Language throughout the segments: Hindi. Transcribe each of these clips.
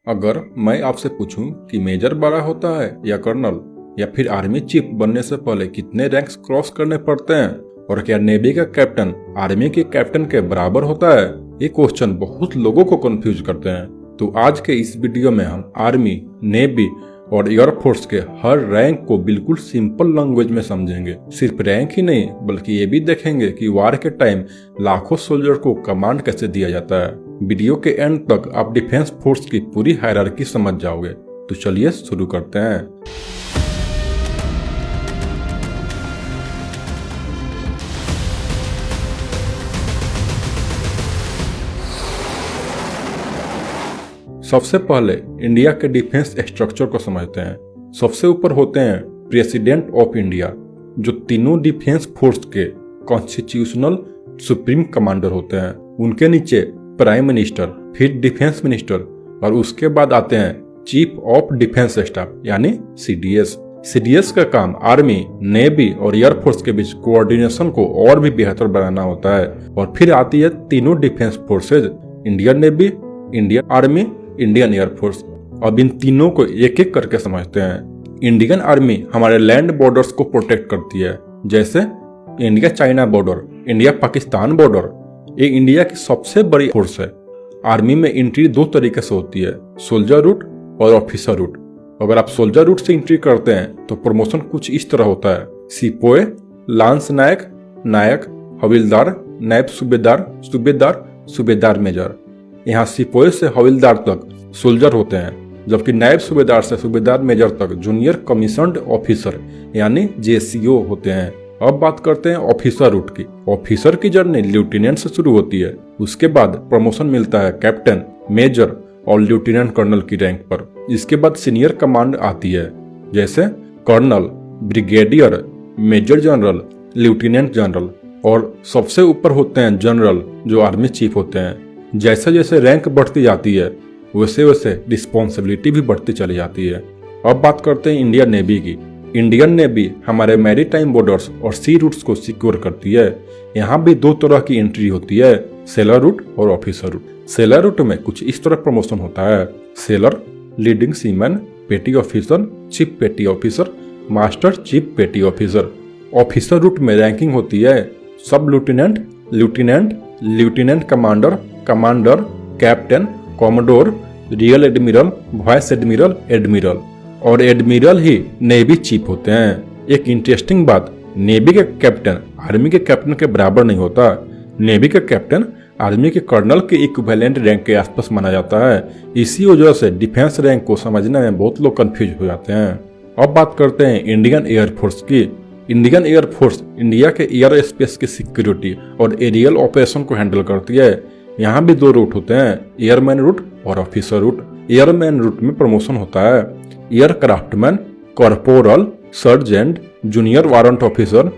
अगर मैं आपसे पूछूं कि मेजर बड़ा होता है या कर्नल, या फिर आर्मी चीफ बनने से पहले कितने रैंक्स क्रॉस करने पड़ते हैं, और क्या नेवी का कैप्टन आर्मी के कैप्टन के बराबर होता है, ये क्वेश्चन बहुत लोगों को कंफ्यूज करते हैं। तो आज के इस वीडियो में हम आर्मी, नेवी और एयरफोर्स के हर रैंक को बिल्कुल सिंपल लैंग्वेज में समझेंगे। सिर्फ रैंक ही नहीं, बल्कि ये भी देखेंगे कि वार के टाइम लाखों सोल्जर को कमांड कैसे दिया जाता है। वीडियो के एंड तक आप डिफेंस फोर्स की पूरी हायरार्की समझ जाओगे। तो चलिए शुरू करते हैं। सबसे पहले इंडिया के डिफेंस स्ट्रक्चर को समझते हैं। सबसे ऊपर होते हैं प्रेसिडेंट ऑफ इंडिया, जो तीनों डिफेंस फोर्स के कॉन्स्टिट्यूशनल सुप्रीम कमांडर होते हैं। उनके नीचे प्राइम मिनिस्टर, फिर डिफेंस मिनिस्टर, और उसके बाद आते हैं चीफ ऑफ डिफेंस स्टाफ यानी सीडीएस। सीडीएस का काम आर्मी, नेवी और एयरफोर्स के बीच कोऑर्डिनेशन को और भी बेहतर बनाना होता है। और फिर आती है तीनों defence forces, Indian navy, Indian army, Indian air force. अब इन तीनों को एक एक करके समझते हैं। इंडियन आर्मी हमारे लैंड बॉर्डर्स को प्रोटेक्ट करती है, जैसे India China border, India Pakistan border. ये इंडिया की सबसे बड़ी फोर्स है। आर्मी में एंट्री दो तरीके से होती है, सोल्जर रूट और ऑफिसर रूट। अगर आप सोल्जर रूट से एंट्री करते हैं तो प्रमोशन कुछ इस तरह होता है: सिपोए, लांस नायक, नायक, हविलदार, नायब सूबेदार, सूबेदार, सूबेदार मेजर। यहाँ सिपोए से हविलदार तक सोल्जर होते हैं, जबकि नायब सूबेदार से सूबेदार मेजर तक जूनियर कमीशन्ड ऑफिसर यानी जेसीओ होते हैं। अब बात करते हैं ऑफिसर रूट की। ऑफिसर की जर्नी लेफ्टिनेंट से शुरू होती है। उसके बाद प्रमोशन मिलता है कैप्टन, मेजर और लेफ्टिनेंट कर्नल की रैंक पर। इसके बाद सीनियर कमांड आती है, जैसे colonel, brigadier, major general, lieutenant general, और सबसे ऊपर होते हैं जनरल, जो आर्मी चीफ होते हैं। जैसे जैसे रैंक बढ़ती जाती है वैसे वैसे रिस्पॉन्सिबिलिटी भी बढ़ती चली जाती है। अब बात करते हैं इंडियन नेवी की। इंडियन नेवी हमारे मैरीटाइम बॉर्डर्स और सी रूट्स को सिक्योर करती है। यहाँ भी दो तरह की एंट्री होती है, सेलर रूट और ऑफिसर रूट। सेलर रूट में कुछ इस तरह प्रमोशन होता है: सेलर, लीडिंग सीमैन, पेटी ऑफिसर, चीफ पेटी ऑफिसर, मास्टर चीफ पेटी ऑफिसर। ऑफिसर रूट में रैंकिंग होती है सब lieutenant, lieutenant, lieutenant commander, commander, captain, commodore, real admiral, vice admiral, admiral, और एडमिरल ही नेवी चीफ होते हैं। एक इंटरेस्टिंग बात, नेवी के कैप्टन आर्मी के कैप्टन के बराबर नहीं होता। नेवी का कैप्टन आर्मी के कर्नल के इक्विवेलेंट रैंक के आसपास माना जाता है। इसी वजह से डिफेंस रैंक को समझने में बहुत लोग कंफ्यूज हो जाते हैं। अब बात करते हैं इंडियन एयरफोर्स की। इंडियन एयरफोर्स इंडिया के एयर स्पेस की सिक्योरिटी और एरियल ऑपरेशन को हैंडल करती है। यहाँ भी दो रूट होते हैं, एयरमैन रूट और ऑफिसर रूट। एयरमैन रूट में प्रमोशन होता है aircraftman, corporal, sergeant, junior warrant officer,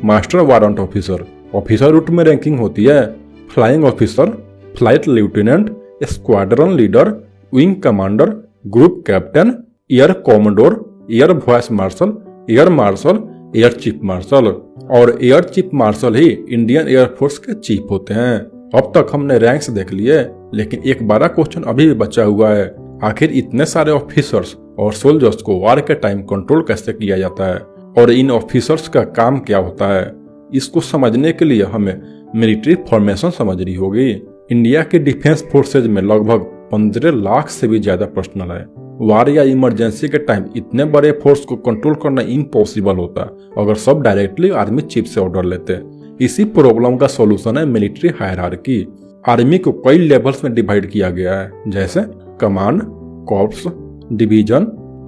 master warrant officer. Officer route में रैंकिंग होती है flying officer, flight lieutenant, squadron leader, wing commander, group captain, air commodore, air vice marshal, air marshal, air chief marshal. और एयर चीफ मार्शल ही इंडियन एयरफोर्स के चीफ होते हैं। अब तक हमने रैंक्स देख लिए, लेकिन एक बड़ा क्वेश्चन अभी भी बचा हुआ है। आखिर इतने सारे ऑफिसर्स और सोल्जर्स को वार के टाइम कंट्रोल कैसे किया जाता है, और इन ऑफिसर्स का काम क्या होता है? इसको समझने के लिए हमें मिलिट्री फॉर्मेशन समझनी होगी। इंडिया के डिफेंस फोर्सेज में लगभग 15 लाख से भी ज्यादा पर्सनल है। वार या इमरजेंसी के टाइम इतने बड़े फोर्स को कंट्रोल करना इम्पॉसिबल होता अगर सब डायरेक्टली आर्मी चीफ से ऑर्डर लेते। इसी प्रॉब्लम का सॉल्यूशन है मिलिट्री हायरार्की। आर्मी को कई लेवल्स में डिवाइड किया गया है, जैसे command, corps, division,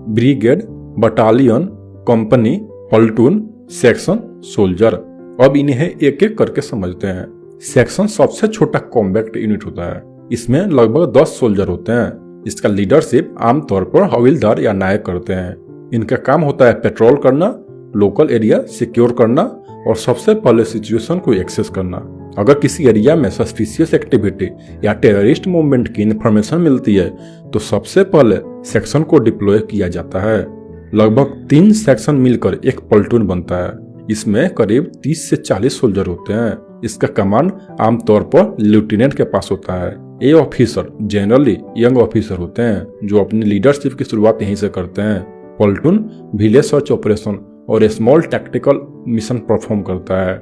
brigade, battalion, company, platoon, section, soldier. अब इन्हें एक एक करके समझते हैं। सेक्शन सबसे छोटा कॉम्बैक्ट यूनिट होता है। इसमें लगभग 10 सोल्जर होते हैं। इसका लीडरशिप आमतौर पर हविलदार या नायक करते हैं। इनका काम होता है पेट्रोल करना, लोकल एरिया सिक्योर करना और सबसे पहले सिचुएशन को एक्सेस करना। अगर किसी एरिया में सस्पिशियस एक्टिविटी या टेररिस्ट मूवमेंट की इंफॉर्मेशन मिलती है तो सबसे पहले सेक्शन को डिप्लॉय किया जाता है। लगभग 3 सेक्शन मिलकर एक प्लाटून बनता है। इसमें करीब 30 से 40 सोल्जर होते हैं। इसका कमांड आमतौर पर लेफ्टिनेंट के पास होता है। ये ऑफिसर जनरली यंग ऑफिसर होते हैं जो अपनी लीडरशिप की शुरुआत यहीं से करते हैं। प्लटून विलेज सर्च ऑपरेशन और स्मॉल टैक्टिकल मिशन परफॉर्म करता है।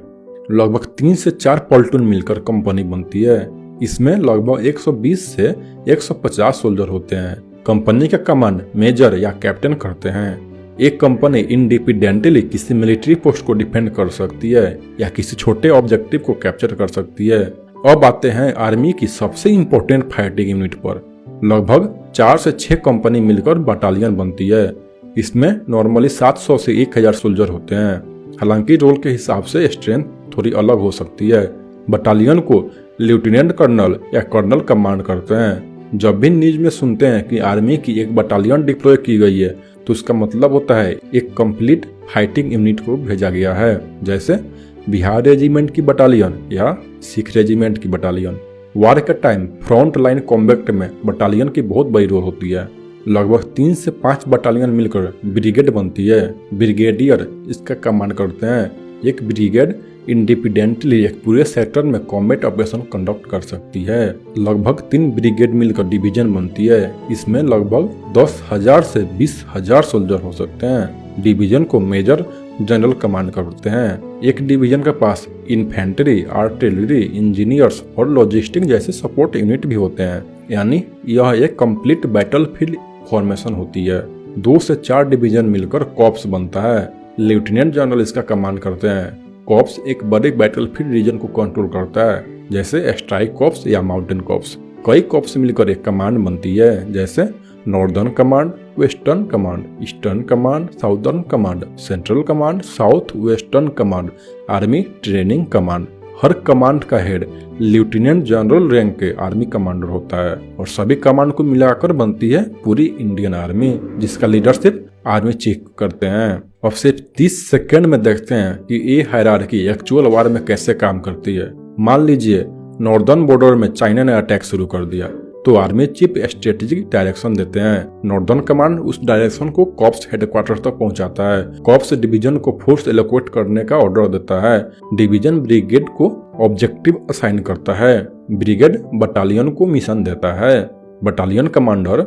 लगभग 3 से 4 प्लटून मिलकर कंपनी बनती है। इसमें लगभग 120 से 150 सोल्जर होते हैं। कंपनी का कमांड मेजर या कैप्टन करते हैं। एक कंपनी इंडिपेंडेंटली किसी मिलिट्री पोस्ट को डिफेंड कर सकती है या किसी छोटे ऑब्जेक्टिव को कैप्चर कर सकती है। अब आते हैं आर्मी की सबसे इम्पोर्टेंट फाइटिंग यूनिट पर। लगभग 4 से 6 कंपनी मिलकर बटालियन बनती है। इसमें नॉर्मली 700 से 1000 सोल्जर होते हैं। हालांकि रोल के हिसाब से स्ट्रेंथ थोड़ी अलग हो सकती है। बटालियन को लेफ्टिनेंट कर्नल या कर्नल कमांड करते हैं। जब भी न्यूज में सुनते हैं कि आर्मी की एक बटालियन डिप्लॉय की गई है तो उसका मतलब होता है एक कंप्लीट फाइटिंग यूनिट को भेजा गया है, जैसे बिहार रेजिमेंट की बटालियन या सिख रेजिमेंट की बटालियन। वार के टाइम फ्रंट लाइन कॉम्बैट में बटालियन की बहुत बड़ी रोल होती है। लगभग 3 से 5 बटालियन मिलकर ब्रिगेड बनती है। ब्रिगेडियर इसका कमांड करते हैं। एक ब्रिगेड इंडिपेंडेंटली एक पूरे सेक्टर में कॉम्बैट ऑपरेशन कंडक्ट कर सकती है। लगभग 3 ब्रिगेड मिलकर डिवीजन बनती है। इसमें लगभग 10,000 से 20,000 सोल्जर हो सकते हैं। डिवीजन को मेजर जनरल कमांड करते हैं। एक डिवीजन के पास इन्फेंट्री, आर्टिलरी, इंजीनियर्स और लॉजिस्टिक जैसे सपोर्ट यूनिट भी होते हैं। यानी यह एक कंप्लीट बैटलफील्ड फॉर्मेशन होती है। 2 से 4 डिवीजन मिलकर कॉर्प्स बनता है। लेफ्टिनेंट जनरल इसका कमांड करते हैं। कॉर्प्स एक बड़े बैटलफील्ड रीजन को कंट्रोल करता है, जैसे स्ट्राइक कॉर्प्स या माउंटेन कॉर्प्स। कई कॉर्प्स मिलकर एक कमांड बनती है, जैसे northern command, western command, eastern command, southern command, central command, south western command, army training command. हर कमांड का हेड लेफ्टिनेंट जनरल रैंक के आर्मी कमांडर होता है और सभी कमांड को मिलाकर बनती है पूरी इंडियन आर्मी, जिसका लीडरशिप आर्मी चीफ करते हैं। अब सिर्फ 30 सेकेंड में देखते हैं कि ये हायरार्की एक्चुअल वार में कैसे काम करती है। मान लीजिए नॉर्दर्न बॉर्डर में चाइना ने अटैक शुरू कर दिया तो आर्मी चीफ स्ट्रेटेजिक डायरेक्शन देते हैं। नॉर्दर्न कमांड उस डायरेक्शन को कॉर्प्स हेडक्वार्टर तक पहुंचाता है। कॉर्प्स डिवीजन को फोर्स एलोकेट करने का ऑर्डर देता है। डिवीजन ब्रिगेड को ऑब्जेक्टिव असाइन करता है। ब्रिगेड बटालियन को मिशन देता है। बटालियन कमांडर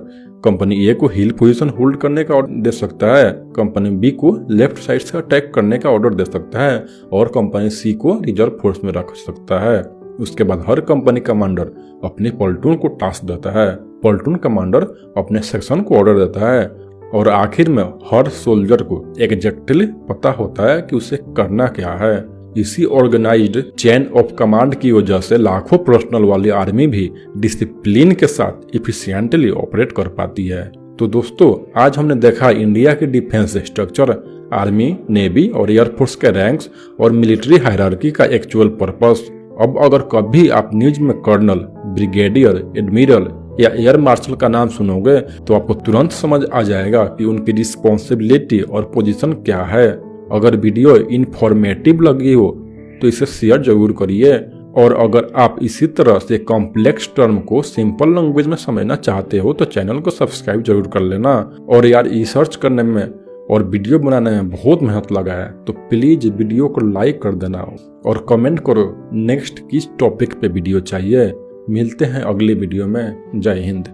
कंपनी ए को हिल पोजीशन होल्ड करने का ऑर्डर दे सकता है। कंपनी बी को लेफ्ट साइड से अटैक करने का ऑर्डर दे सकता है और कंपनी सी को रिजर्व फोर्स में रख सकता है। उसके बाद हर कंपनी कमांडर अपने प्लटून को टास्क देता है। प्लटून कमांडर अपने सेक्शन को ऑर्डर देता है और आखिर में हर सोल्जर को एग्जैक्टली पता होता है कि उसे करना क्या है। इसी ऑर्गेनाइज्ड चेन ऑफ कमांड की वजह से लाखों पर्सनल वाली आर्मी भी डिसिप्लिन के साथ इफिशिएंटली ऑपरेट कर पाती है। तो दोस्तों, आज हमने देखा इंडिया के डिफेंस स्ट्रक्चर, आर्मी, नेवी और एयरफोर्स के रैंक्स और मिलिट्री हायरार्की का एक्चुअल पर्पस। अब अगर कभी आप न्यूज में कर्नल, ब्रिगेडियर, एडमिरल या एयर मार्शल का नाम सुनोगे तो आपको तुरंत समझ आ जाएगा कि उनकी रिस्पॉन्सिबिलिटी और पोजीशन क्या है। अगर वीडियो इन्फॉर्मेटिव लगी हो तो इसे शेयर जरूर करिए और अगर आप इसी तरह से कॉम्प्लेक्स टर्म को सिंपल लैंग्वेज में समझना चाहते हो तो चैनल को सब्सक्राइब जरूर कर लेना। और यार, रिसर्च करने में और वीडियो बनाने में बहुत मेहनत लगा है तो प्लीज वीडियो को लाइक कर देना और कमेंट करो नेक्स्ट किस टॉपिक पे वीडियो चाहिए। मिलते हैं अगले वीडियो में। जय हिंद।